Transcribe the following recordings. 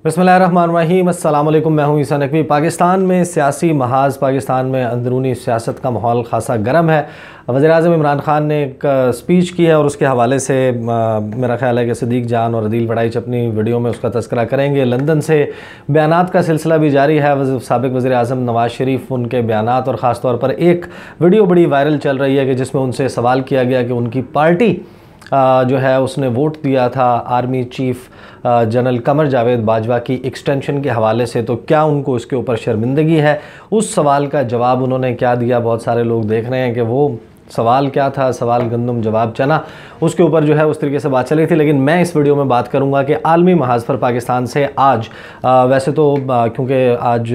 बिस्मिल्लाहिर्रहमानिर्रहीम, अस्सलाम वालेकुम। मैं हूं ईसा नकवी। पाकिस्तान में सियासी महाज, पाकिस्तान में अंदरूनी सियासत का माहौल खासा गर्म है। वज़ीर-ए-आज़म इमरान खान ने एक स्पीच की है और उसके हवाले से मेरा ख़्याल है कि सदीक़ जान और अदील बड़ाइच अपनी वीडियो में उसका तज़किरा करेंगे। लंदन से बयानात का सिलसिला भी जारी है। साबिक़ वज़ीर-ए-आज़म नवाज़ शरीफ, उनके बयानात और ख़ास तौर पर एक वीडियो बड़ी वायरल चल रही है कि जिसमें उनसे सवाल किया गया कि उनकी पार्टी जो है उसने वोट दिया था army chief general Qamar Javed Bajwa की एक्सटेंशन के हवाले से, तो क्या उनको इसके ऊपर शर्मिंदगी है। उस सवाल का जवाब उन्होंने क्या दिया, बहुत सारे लोग देख रहे हैं कि वो सवाल क्या था, सवाल गंदम जवाब चना, उसके ऊपर जो है उस तरीके से बात चली थी। लेकिन मैं इस वीडियो में बात करूंगा कि आलमी महाज पर पाकिस्तान से आज वैसे तो क्योंकि आज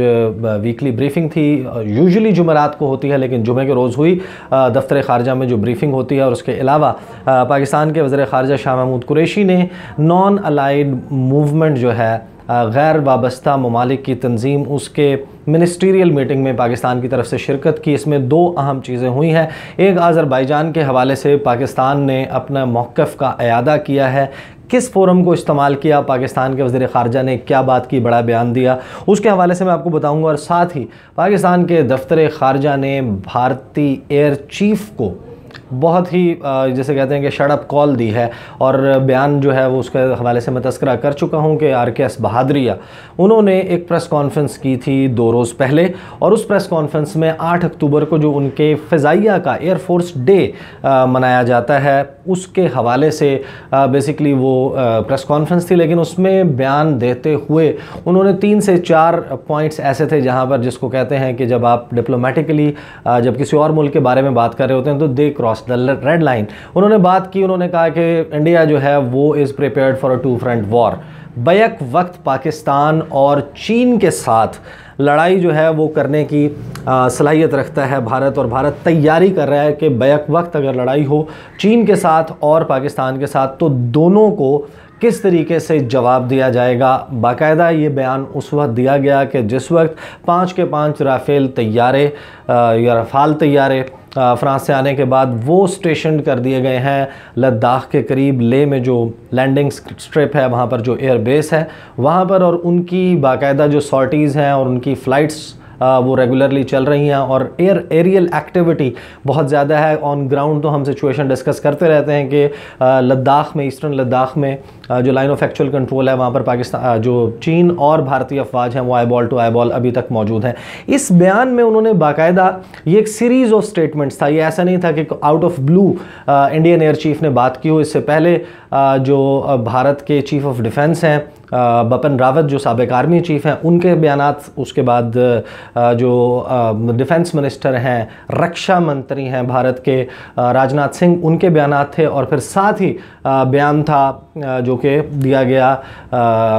वीकली ब्रीफिंग थी, यूजुअली जुमेरात को होती है लेकिन जुमे के रोज़ हुई दफ्तर ख़ारजा में जो ब्रीफिंग होती है। और उसके अलावा पाकिस्तान के वज़ीर ख़ारजा शाह महमूद कुरैशी ने नॉन अलाइड मूवमेंट जो है गैर वाबस्ता ममालिक की तंजीम, उसके मिनिस्ट्रियल मीटिंग में पाकिस्तान की तरफ से शिरकत की। इसमें दो अहम चीज़ें हुई हैं। एक, आज़रबाईजान के हवाले से पाकिस्तान ने अपना मौक़िफ़ का इयादा किया है। किस फोरम को इस्तेमाल किया, पाकिस्तान के वज़ीर ख़ारजा ने क्या बात की, बड़ा बयान दिया, उसके हवाले से मैं आपको बताऊँगा। और साथ ही पाकिस्तान के दफ्तर ख़ारजा ने भारतीय एयर चीफ़ को बहुत ही जैसे कहते हैं कि शट कॉल दी है। और बयान जो है वो उसके हवाले से मैं तज़किरा कर चुका हूँ कि RKS बहादुरिया उन्होंने एक प्रेस कॉन्फ्रेंस की थी 2 रोज़ पहले, और उस प्रेस कॉन्फ्रेंस में 8 अक्टूबर को जो उनके फ़िज़ाइया का एयरफोर्स डे मनाया जाता है उसके हवाले से बेसिकली वो प्रेस कॉन्फ्रेंस थी। लेकिन उसमें बयान देते हुए उन्होंने 3 से 4 पॉइंट्स ऐसे थे जहाँ पर, जिसको कहते हैं कि जब आप डिप्लोमेटिकली जब किसी और मुल्क के बारे में बात कर रहे होते हैं तो they cross the red line. उन्होंने बात की, उन्होंने कहा कि इंडिया जो है वो is prepared for a 2 front war. Back वक्त पाकिस्तान और चीन के साथ लड़ाई जो है वो करने की सलाहियत रखता है भारत, और भारत तैयारी कर रहा है कि बैक वक्त अगर लड़ाई हो चीन के साथ और पाकिस्तान के साथ तो दोनों को किस तरीके से जवाब दिया जाएगा। बाकायदा ये बयान उस वक्त दिया गया कि जिस वक्त 5 के 5 राफेल तैयारे या रफ़ाल तैयारे फ्रांस से आने के बाद वो स्टेशन कर दिए गए हैं लद्दाख के करीब, ले में जो लैंडिंग स्ट्रिप है वहाँ पर, जो एयर बेस है वहाँ पर, और उनकी बाकायदा जो सॉर्टीज़ हैं और उनकी फ़्लाइट्स वो रेगुलरली चल रही हैं। और एरियल एक्टिविटी बहुत ज़्यादा है। ऑन ग्राउंड तो हम सिचुएशन डिस्कस करते रहते हैं कि लद्दाख में, ईस्टर्न लद्दाख में जो लाइन ऑफ एक्चुअल कंट्रोल है वहाँ पर पाकिस्तान जो चीन और भारतीय अफवाज हैं वो आईबॉल टू आईबॉल अभी तक मौजूद हैं। इस बयान में उन्होंने बाकायदा ये एक सीरीज़ ऑफ स्टेटमेंट्स था, ये ऐसा नहीं था कि out of blue Indian air chief ने बात की हो। इससे पहले जो भारत के चीफ़ ऑफ डिफेंस हैं बिपिन रावत, जो साबिक़ आर्मी चीफ़ हैं, उनके बयानात, उसके बाद जो डिफेंस मिनिस्टर हैं, रक्षा मंत्री हैं भारत के राजनाथ सिंह, उनके बयानात थे। और फिर साथ ही बयान था जो कि दिया गया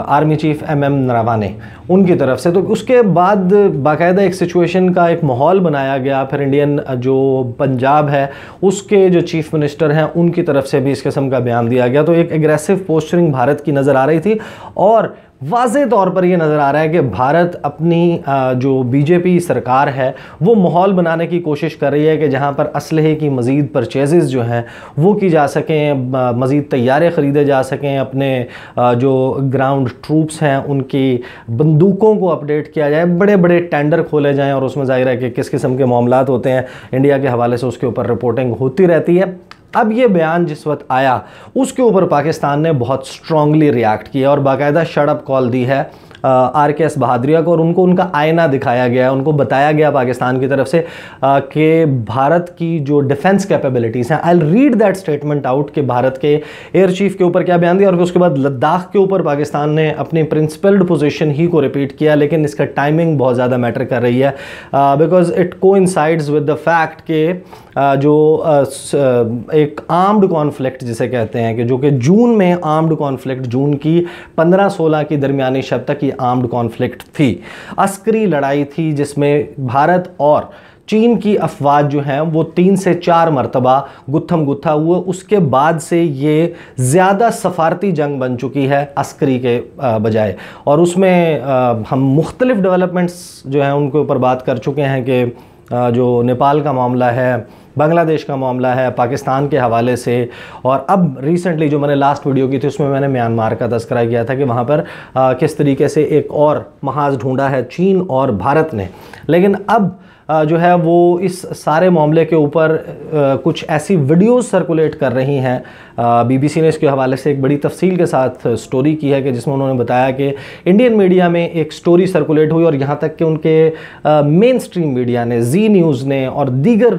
आर्मी चीफ़ MM नरवाने उनकी तरफ से। तो उसके बाद बाकायदा एक सिचुएशन का एक माहौल बनाया गया। फिर इंडियन जो पंजाब है उसके जो चीफ़ मिनिस्टर हैं उनकी तरफ से भी इस किस्म का बयान दिया गया। तो एक एग्रेसिव पोस्चरिंग भारत की नज़र आ रही थी, और वाज़े तौर पर यह नज़र आ रहा है कि भारत अपनी जो BJP सरकार है वो माहौल बनाने की कोशिश कर रही है कि जहां पर असलहे की मज़ीद परचेज़ जो हैं वो की जा सकें, मज़ीद तैयारे ख़रीदे जा सकें, अपने जो ग्राउंड ट्रूप्स हैं उनकी बंदूकों को अपडेट किया जाए, बड़े बड़े टेंडर खोले जाएँ, और उसमें ज़ाहिर है कि किस किस्म के मामलात होते हैं इंडिया के हवाले से उसके ऊपर रिपोर्टिंग होती रहती है। अब ये बयान जिस वक्त आया उसके ऊपर पाकिस्तान ने बहुत स्ट्रांगली रिएक्ट किया और बाकायदा शट अप कॉल दी है RKS बहादुरिया को, और उनको उनका आईना दिखाया गया है। उनको बताया गया पाकिस्तान की तरफ से कि भारत की जो डिफेंस कैपेबिलिटीज़ हैं, I will read that statement out कि भारत के एयर चीफ के ऊपर क्या बयान दिया। और उसके बाद लद्दाख के ऊपर पाकिस्तान ने अपनी प्रिंसिपल्ड पोजीशन ही को रिपीट किया, लेकिन इसका टाइमिंग बहुत ज़्यादा मैटर कर रही है because it coincides with the fact कि जो एक आर्म्ड कॉन्फ्लिक्ट जिसे कहते हैं कि जो कि जून में आर्म्ड कॉन्फ्लिक्ट, जून की 15-16 की दरमियानी शब तक आर्म्ड कॉन्फ्लिक्ट थी, अस्करी लड़ाई थी, जिसमें भारत और चीन की अफवाज जो हैं वो 3 से 4 मरतबा गुत्थम गुत्था हुए। उसके बाद से ये ज़्यादा सफारती जंग बन चुकी है अस्करी के बजाय, और उसमें हम मुख्तलिफ डेवलपमेंट्स जो हैं उनके ऊपर बात कर चुके हैं कि जो नेपाल का मामला है, बांग्लादेश का मामला है, पाकिस्तान के हवाले से, और अब रिसेंटली जो मैंने लास्ट वीडियो की थी उसमें मैंने म्यांमार का तस्करा किया था कि वहाँ पर किस तरीके से एक और महाज ढूंढा है चीन और भारत ने। लेकिन अब जो है वो इस सारे मामले के ऊपर कुछ ऐसी वीडियोस सर्कुलेट कर रही हैं। बीबीसी ने इसके हवाले से एक बड़ी तफसील के साथ स्टोरी की है कि जिसमें उन्होंने बताया कि इंडियन मीडिया में एक स्टोरी सर्कुलेट हुई और यहाँ तक कि उनके मेन स्ट्रीम मीडिया ने, जी न्यूज़ ने और दीगर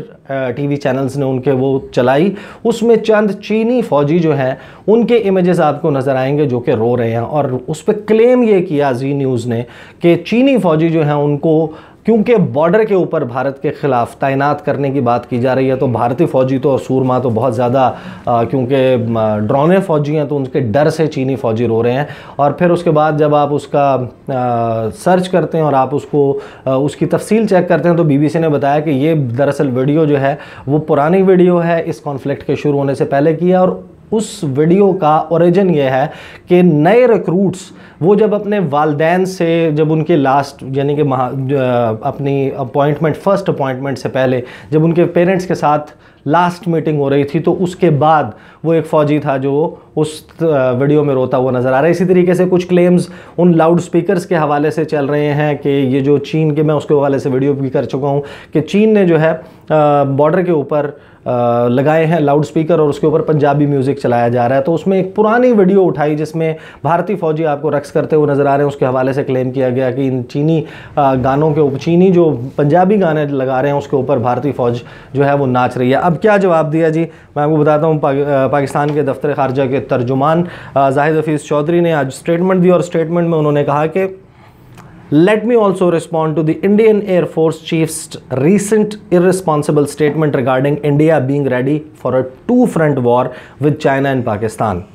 टीवी चैनल्स ने उनके वो चलाई। उसमें चंद चीनी फ़ौजी जो हैं उनके इमेजेस आपको नज़र आएंगे जो कि रो रहे हैं, और उस पर क्लेम ये किया जी न्यूज़ ने कि चीनी फ़ौजी जो हैं उनको क्योंकि बॉर्डर के ऊपर भारत के ख़िलाफ़ तैनात करने की बात की जा रही है, तो भारतीय फ़ौजी तो और सूरमा तो बहुत ज़्यादा क्योंकि ड्रोने फ़ौजी हैं तो उनके डर से चीनी फ़ौजी रो रहे हैं। और फिर उसके बाद जब आप उसका सर्च करते हैं और आप उसको उसकी तफसील चेक करते हैं तो बीबीसी ने बताया कि ये दरअसल वीडियो जो है वो पुरानी वीडियो है, इस कॉन्फ्लिक्ट के शुरू होने से पहले की है। और उस वीडियो का ओरिजिन ये है कि नए रिक्रूट्स वो जब अपने वालदैन से, जब उनके लास्ट यानी कि अपनी अपॉइंटमेंट, फर्स्ट अपॉइंटमेंट से पहले जब उनके पेरेंट्स के साथ लास्ट मीटिंग हो रही थी, तो उसके बाद वो एक फ़ौजी था जो उस वीडियो में रोता हुआ नज़र आ रहा है। इसी तरीके से कुछ क्लेम्स उन लाउड स्पीकर्स के हवाले से चल रहे हैं कि ये जो चीन के, मैं उसके हवाले से वीडियो भी कर चुका हूँ कि चीन ने जो है बॉर्डर के ऊपर लगाए हैं लाउड स्पीकर और उसके ऊपर पंजाबी म्यूज़िक चलाया जा रहा है। तो उसमें एक पुरानी वीडियो उठाई जिसमें भारतीय फ़ौजी आपको रक्स करते हुए नज़र आ रहे हैं। उसके हवाले से क्लेम किया गया कि इन चीनी गानों के ऊपर, चीनी जो पंजाबी गाने लगा रहे हैं उसके ऊपर भारतीय फ़ौज जो है वो नाच रही है। अब क्या जवाब दिया जी, मैं आपको बताता हूँ। पाकिस्तान के दफ्तर ख़ारजा के तर्जुमान जाहिद हफीज़ चौधरी ने आज स्टेटमेंट दी और स्टेटमेंट में उन्होंने कहा कि Let me also respond to the Indian Air Force Chief's recent irresponsible statement regarding India being ready for a two-front war with China and Pakistan.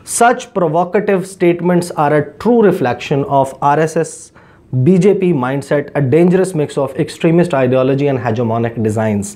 Such provocative statements are a true reflection of RSS BJP mindset, a dangerous mix of extremist ideology and hegemonic designs.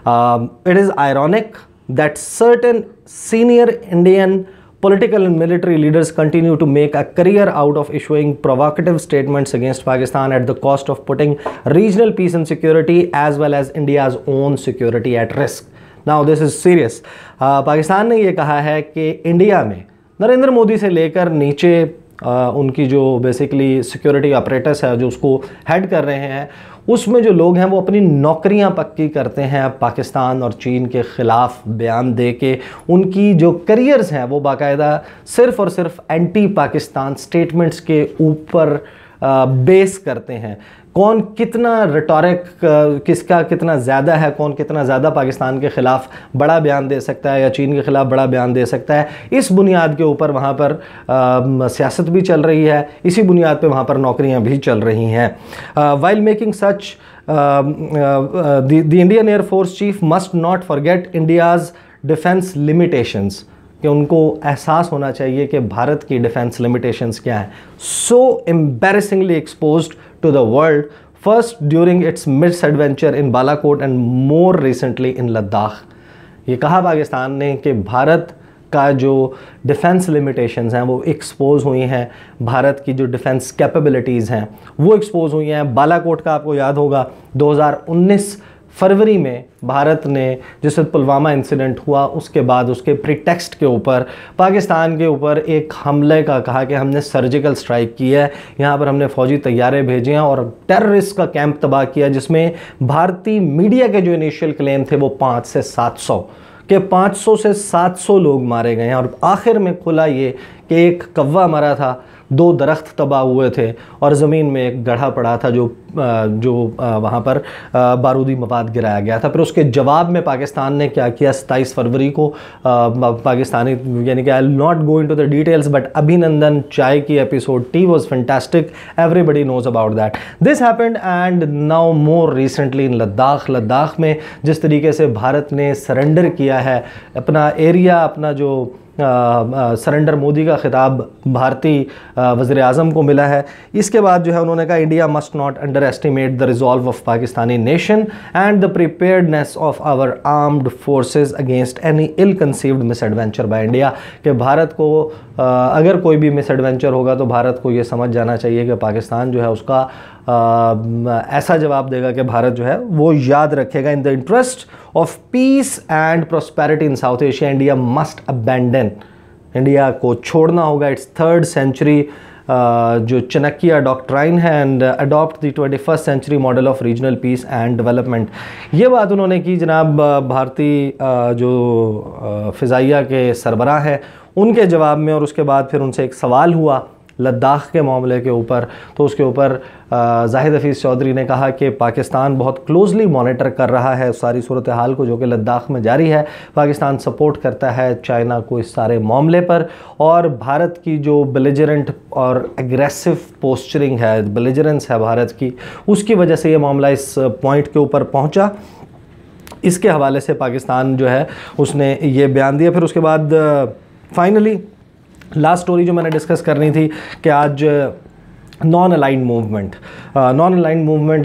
It is ironic that certain senior Indian political and military leaders continue to make a career out of issuing provocative statements against Pakistan at the cost of putting regional peace and security as well as India's own security at risk. Now this is serious. Pakistan ने ये कहा है कि India में नरेंद्र मोदी से लेकर नीचे उनकी जो बेसिकली सिक्योरिटी ऑपरेटर्स है जो उसको हेड कर रहे हैं, उसमें जो लोग हैं वो अपनी नौकरियां पक्की करते हैं पाकिस्तान और चीन के ख़िलाफ़ बयान दे के। उनकी जो करियर्स हैं वो बाकायदा सिर्फ़ और सिर्फ एंटी पाकिस्तान स्टेटमेंट्स के ऊपर बेस करते हैं। कौन कितना रिटोरिक, किसका कितना ज़्यादा है, कौन कितना ज़्यादा पाकिस्तान के ख़िलाफ़ बड़ा बयान दे सकता है या चीन के ख़िलाफ़ बड़ा बयान दे सकता है, इस बुनियाद के ऊपर वहाँ पर सियासत भी चल रही है, इसी बुनियाद पे वहाँ पर नौकरियाँ भी चल रही हैं। While making such the Indian air force chief must not forget India's defence limitations, कि उनको एहसास होना चाहिए कि भारत की डिफेंस लिमिटेशंस क्या हैं। So embarrassingly exposed to the world, first during its misadventure in Balakot and more recently in Ladakh. ये कहा पाकिस्तान ने कि भारत का जो डिफेंस लिमिटेशंस हैं वो एक्सपोज हुई हैं, भारत की जो डिफेंस कैपेबिलिटीज़ हैं वो एक्सपोज हुई हैं। बालाकोट का आपको याद होगा 2019 फरवरी में भारत ने जिस पुलवामा इंसिडेंट हुआ उसके बाद उसके प्रीटेक्स्ट के ऊपर पाकिस्तान के ऊपर एक हमले का कहा कि हमने सर्जिकल स्ट्राइक की है, यहाँ पर हमने फ़ौजी तैयारे भेजे हैं और टेररिस्ट का कैंप तबाह किया, जिसमें भारतीय मीडिया के जो इनिशियल क्लेम थे वो 500 से 700 के 500 से 700 लोग मारे गए हैं। और आखिर में खुला ये कि एक कौवा मरा था, 2 दरख्त तबाह हुए थे और ज़मीन में एक गड्ढा पड़ा था जो वहाँ पर बारूदी मवाद गिराया गया था। फिर उसके जवाब में पाकिस्तान ने क्या किया, 27 फरवरी को पाकिस्तानी, यानी कि I will not go into the details, but Abhinandan चाय की episode tea was fantastic, everybody knows about that. This happened and now more recently in Ladakh. Ladakh में जिस तरीके से भारत ने सरेंडर किया है अपना एरिया, अपना जो सरेंडर मोदी का खिताब भारतीय वज़ीर आज़म को मिला है। इसके बाद जो है उन्होंने कहा India must not underestimate the resolve of Pakistani nation and the preparedness of our armed forces against any ill conceived misadventure by India, कि भारत को अगर कोई भी मिस एडवेंचर होगा तो भारत को ये समझ जाना चाहिए कि पाकिस्तान जो है उसका ऐसा जवाब देगा कि भारत जो है वो याद रखेगा। In the interest of peace and prosperity in South Asia India must abandon, India को छोड़ना होगा इट्स थर्ड सेंचुरी जो चाणक्य डॉक्ट्राइन है and adopt the 21st century model of regional peace and development. ये बात उन्होंने की जनाब भारतीय जो फ़िज़ाइया के सरबराह हैं उनके जवाब में, और उसके बाद फिर उनसे एक सवाल हुआ लद्दाख के मामले के ऊपर, तो उसके ऊपर जाहिद हफीज़ चौधरी ने कहा कि पाकिस्तान बहुत क्लोजली मॉनिटर कर रहा है सारी सूरत हाल को जो कि लद्दाख में जारी है। पाकिस्तान सपोर्ट करता है चाइना को इस सारे मामले पर, और भारत की जो बेलिजरेंट और एग्रेसिव पोस्चरिंग है, बेलिजरेंस है भारत की, उसकी वजह से ये मामला इस पॉइंट के ऊपर पहुँचा। इसके हवाले से पाकिस्तान जो है उसने ये बयान दिया। फिर उसके बाद फाइनली लास्ट स्टोरी जो मैंने डिस्कस करनी थी कि आज नॉन अलाइंड मूवमेंट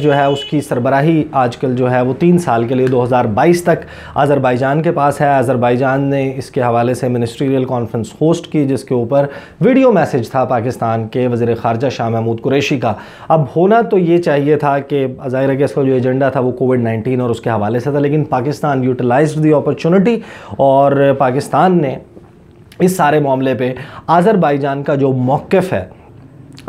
जो है उसकी सरबराही आजकल जो है वो 3 साल के लिए 2022 तक अज़रबैजान के पास है। अज़रबैजान ने इसके हवाले से मिनिस्ट्रियल कॉन्फ्रेंस होस्ट की जिसके ऊपर वीडियो मैसेज था पाकिस्तान के वज़ीर ख़ारजा शाह महमूद कुरैशी का। अब होना तो ये चाहिए था कि ज़ाहिर है कि इसका जो एजेंडा था वो कोविड-19 और उसके हवाले से था, लेकिन पाकिस्तान यूटिलाइज्ड द अपॉर्चुनिटी और पाकिस्तान ने इस सारे मामले पे अज़रबैजान का जो मौक़िफ़ है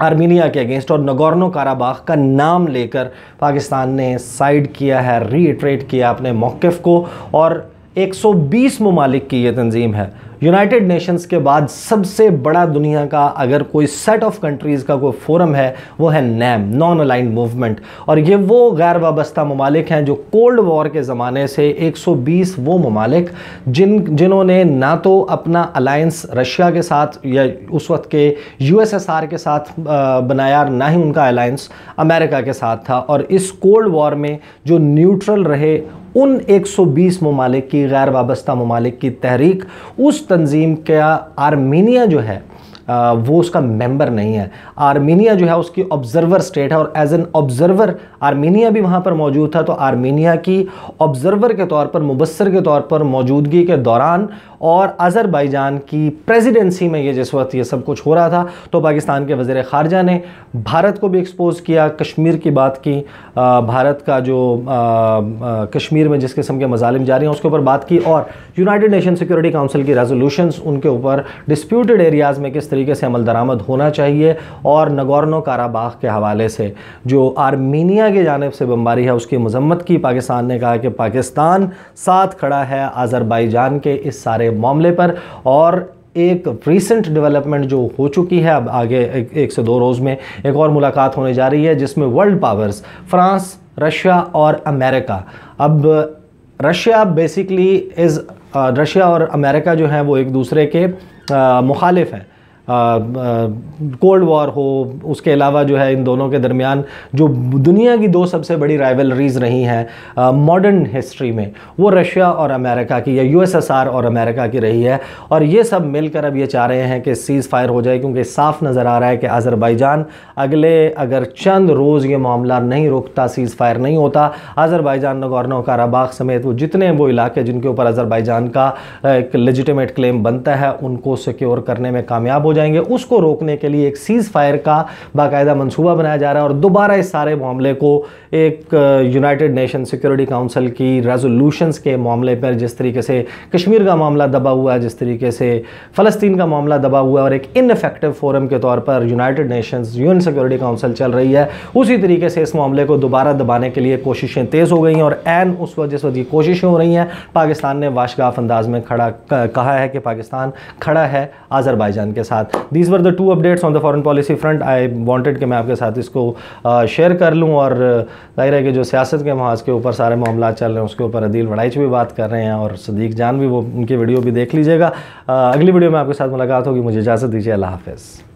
आर्मीनिया के अगेंस्ट और नगोर्नो काराबाख का नाम लेकर पाकिस्तान ने साइड किया है, रीइटरेट किया अपने मौक़िफ़ को। और 120 ममालिक की ये तंजीम है, यूनाइटेड नेशंस के बाद सबसे बड़ा दुनिया का अगर कोई सेट ऑफ कंट्रीज़ का कोई फोरम है वो है नैम, नॉन अलाइंड मूवमेंट। और ये वो गैर वाबस्ता ममालिक हैं जो कोल्ड वॉर के ज़माने से 120 वो ममालिक जिन्होंने ना तो अपना अलायंस रशिया के साथ या उस वक्त के USSR के साथ बनाया, ना ही उनका अलायंस अमेरिका के साथ था। और इस कोल्ड वॉर में जो न्यूट्रल रहे उन 120 ममालिक की, गैर वाबस्ता ममालिक की तहरीक, उस तंजीम का आर्मीनिया जो है वो उसका मेंबर नहीं है। आर्मीनिया जो है उसकी ऑब्जर्वर स्टेट है और एज एन ऑब्जर्वर आर्मीनिया भी वहाँ पर मौजूद था। तो आर्मीनिया की ऑब्जर्वर के तौर पर, मुबस्सर के तौर पर मौजूदगी के दौरान और अज़रबैजान की प्रेसिडेंसी में ये जिस वक्त ये सब कुछ हो रहा था, तो पाकिस्तान के वज़ीर ख़ारजा ने भारत को भी एक्सपोज़ किया, कश्मीर की बात की, भारत का जो कश्मीर में जिस किस्म के मज़ालिम जारी हैं उसके ऊपर बात की, और यूनाइटेड नेशन सिक्योरिटी काउंसिल की रेजोल्यूशंस उनके ऊपर डिस्प्यूटेड एरियाज़ में किस तरीके से अमल दरामद होना चाहिए, और नगोर्नो काराबाख के हवाले से जो आर्मीनिया की जानिब से बमबारी है उसकी मजम्मत की। पाकिस्तान ने कहा कि पाकिस्तान साथ खड़ा है अज़रबैजान के इस सारे मामले पर। और एक रीसेंट डेवलपमेंट जो हो चुकी है, अब आगे 1 से 2 रोज़ में एक और मुलाकात होने जा रही है जिसमें वर्ल्ड पावर्स फ्रांस, रशिया और अमेरिका, अब रशिया बेसिकली रशिया और अमेरिका जो हैं वो एक दूसरे के मुखालिफ हैं। कोल्ड वॉर हो, उसके अलावा जो है इन दोनों के दरमियान जो दुनिया की 2 सबसे बड़ी राइवलरीज़ रही हैं मॉडर्न हिस्ट्री में, वो रशिया और अमेरिका की या USSR और अमेरिका की रही है। और ये सब मिलकर अब ये चाह रहे हैं कि सीज़ फायर हो जाए, क्योंकि साफ नज़र आ रहा है कि अज़रबैजान अगर चंद रोज़ ये मामला नहीं रुकता, सीज़ फायर नहीं होता, अज़रबैजान नगोर्नो काराबाख समेत वो जितने वो इलाके जिनके ऊपर अज़रबैजान का एक लेजिटिमेट क्लेम बनता है उनको सिक्योर करने में कामयाब हो जाएंगे। उसको रोकने के लिए एक सीज़ फायर का बाकायदा मंसूबा बनाया जा रहा है और दोबारा इस सारे मामले को एक यूनाइटेड नेशन सिक्योरिटी काउंसिल की रेजोल्यूशंस के मामले पर, जिस तरीके से कश्मीर का मामला दबा हुआ है, जिस तरीके से फ़लस्तीन का मामला दबा हुआ है और एक इनफेक्टिव फोरम के तौर पर United Nations UN security council चल रही है, उसी तरीके से इस मामले को दोबारा दबाने के लिए कोशिशें तेज़ हो गई हैं। और एन उस वक्त जिस वक्त ये कोशिशें हो रही हैं, पाकिस्तान ने वाशगाफ अंदाज में कहा है कि पाकिस्तान खड़ा है अज़रबैजान के साथ। These were the 2 updates on the foreign policy front. I wanted कि मैं आपके साथ इसको शेयर कर लूँ। और जाहिर है कि जो सियासत के महाज के ऊपर सारे मामला चल रहे हैं उसके ऊपर अदील वड़ाइच भी बात कर रहे हैं और सदीक जान भी, वो उनकी वीडियो भी देख लीजिएगा। अगली वीडियो में आपके साथ मुलाकात होगी। मुझे इजाज़त दीजिए। अल्लाह हाफ़िज़।